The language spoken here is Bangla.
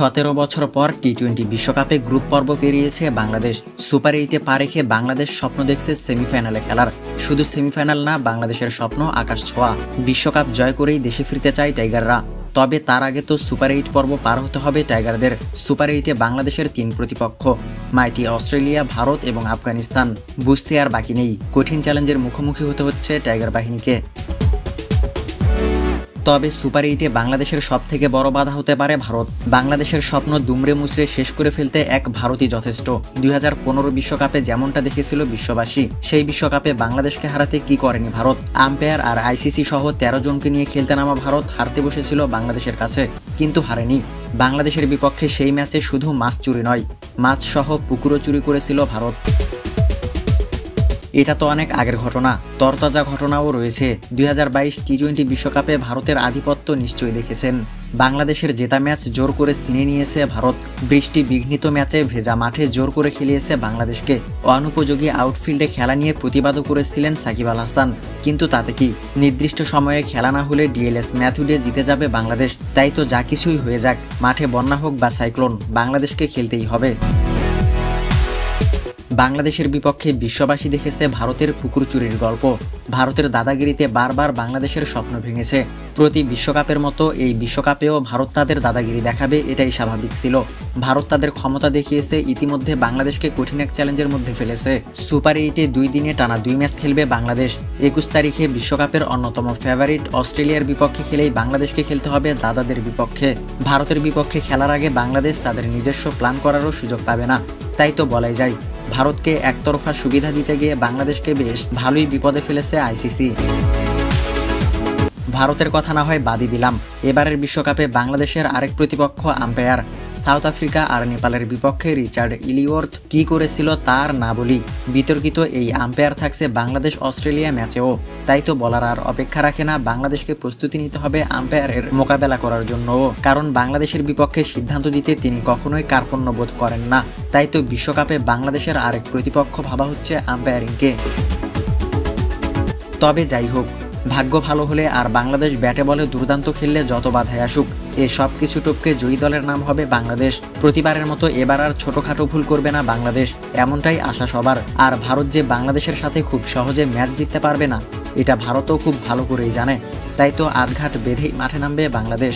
17 বছর পর টি-20 বিশ্বকাপে গ্রুপ পর্ব পেরিয়েছে বাংলাদেশ। সুপার 8-এ পা রেখে বাংলাদেশ স্বপ্ন দেখছে সেমিফাইনালে খেলার। শুধু সেমিফাইনাল না, বাংলাদেশের স্বপ্ন আকাশ ছোঁয়া। বিশ্বকাপ জয় করেই দেশে ফিরতে চায় টাইগাররা। তবে তার আগে তো সুপার 8 পর্ব পার হতে হবে টাইগারদের। সুপার 8-এ বাংলাদেশের 3 প্রতিপক্ষ, মাইটি অস্ট্রেলিয়া, ভারত এবং আফগানিস্তান। বুঝতে আর বাকি নেই, কঠিন চ্যালেঞ্জের মুখোমুখি হতে হচ্ছে টাইগার বাহিনীকে। তবে সুপার 8-এ বাংলাদেশের সবথেকে বড় বাধা হতে পারে ভারত। বাংলাদেশের স্বপ্ন দুমড়ে মুচড়ে শেষ করে ফেলতে এক ভারতই যথেষ্ট। 2015 বিশ্বকাপে যেমনটা দেখেছিল বিশ্ববাসী, সেই বিশ্বকাপে বাংলাদেশকে হারাতে কি করেনি ভারত। আম্পায়ার আর আইসিসি সহ 13 জনকে নিয়ে খেলতে নামা ভারত হারতে বসেছিল বাংলাদেশের কাছে, কিন্তু হারেনি। বাংলাদেশের বিপক্ষে সেই ম্যাচে শুধু মাছ চুরি নয়, মাছ সহ পুকুরও চুরি করেছিল ভারত। এটা তো অনেক আগের ঘটনা, তরতাজা ঘটনাও রয়েছে। 2022 টি-20 বিশ্বকাপে ভারতের আধিপত্য নিশ্চয়ই দেখেছেন। বাংলাদেশের জেতা ম্যাচ জোর করে ছিনিয়ে নিয়েছে ভারত। বৃষ্টি বিঘ্নিত ম্যাচে ভেজা মাঠে জোর করে খেলিয়েছে বাংলাদেশকে। অনুপযোগী আউটফিল্ডে খেলা নিয়ে প্রতিবাদও করেছিলেন সাকিব আল হাসান, কিন্তু তাতে কি, নির্দিষ্ট সময়ে খেলা না হলে ডিএলএস ম্যাথুডে জিতে যাবে বাংলাদেশ। তাই তো যা কিছুই হয়ে যাক, মাঠে বন্যা হোক বা সাইক্লোন, বাংলাদেশকে খেলতেই হবে। বাংলাদেশের বিপক্ষে বিশ্ববাসী দেখেছে ভারতের পুকুর চুরির গল্প। ভারতের দাদাগিরিতে বারবার বাংলাদেশের স্বপ্ন ভেঙেছে। প্রতি বিশ্বকাপের মতো এই বিশ্বকাপেও ভারত তাদের দাদাগিরি দেখাবে, এটাই স্বাভাবিক ছিল। ভারত তাদের ক্ষমতা দেখিয়েছে, ইতিমধ্যে বাংলাদেশকে কঠিন এক চ্যালেঞ্জের মধ্যে ফেলেছে। সুপার 8-এ 2 দিনে টানা 2 ম্যাচ খেলবে বাংলাদেশ। 21 তারিখে বিশ্বকাপের অন্যতম ফেভারিট অস্ট্রেলিয়ার বিপক্ষে খেলেই বাংলাদেশকে খেলতে হবে দাদাদের বিপক্ষে। ভারতের বিপক্ষে খেলার আগে বাংলাদেশ তাদের নিজস্ব প্ল্যান করারও সুযোগ পাবে না। তাই তো বলাই যায়, ভারতকে একতরফা সুবিধা দিতে গিয়ে বাংলাদেশকে বেশ ভালোই বিপদে ফেলেছে আইসিসি। ভারতের কথা না হয় বাদই দিলাম, এবারের বিশ্বকাপে বাংলাদেশের আরেক প্রতিপক্ষ আম্পায়ার। সাউথ আফ্রিকা আর নেপালের বিপক্ষে রিচার্ড ইলিওর্থ কি করেছিল তার না বলি। বিতর্কিত এই আম্পায়ার থাকছে বাংলাদেশ অস্ট্রেলিয়া ম্যাচেও। তাই তো বলার আর অপেক্ষা রাখে না, বাংলাদেশকে প্রস্তুতি নিতে হবে আম্পায়ারের মোকাবেলা করার জন্যও। কারণ বাংলাদেশের বিপক্ষে সিদ্ধান্ত দিতে তিনি কখনোই কার্পণ্য বোধ করেন না। তাই তো বিশ্বকাপে বাংলাদেশের আরেক প্রতিপক্ষ ভাবা হচ্ছে আম্পায়ারিংকে। তবে যাই হোক, ভাগ্য ভালো হলে আর বাংলাদেশ ব্যাটে বলে দুর্দান্ত খেললে যত বাধায় আসুক, এ সব কিছু টপকে জয়ী দলের নাম হবে বাংলাদেশ। প্রতিবারের মতো এবার আর ছোটখাটো ভুল করবে না বাংলাদেশ, এমনটাই আশা সবার। আর ভারত যে বাংলাদেশের সাথে খুব সহজে ম্যাচ জিততে পারবে না, এটা ভারতও খুব ভালো করেই জানে। তাই তো আটঘাট বেঁধেই মাঠে নামবে বাংলাদেশ।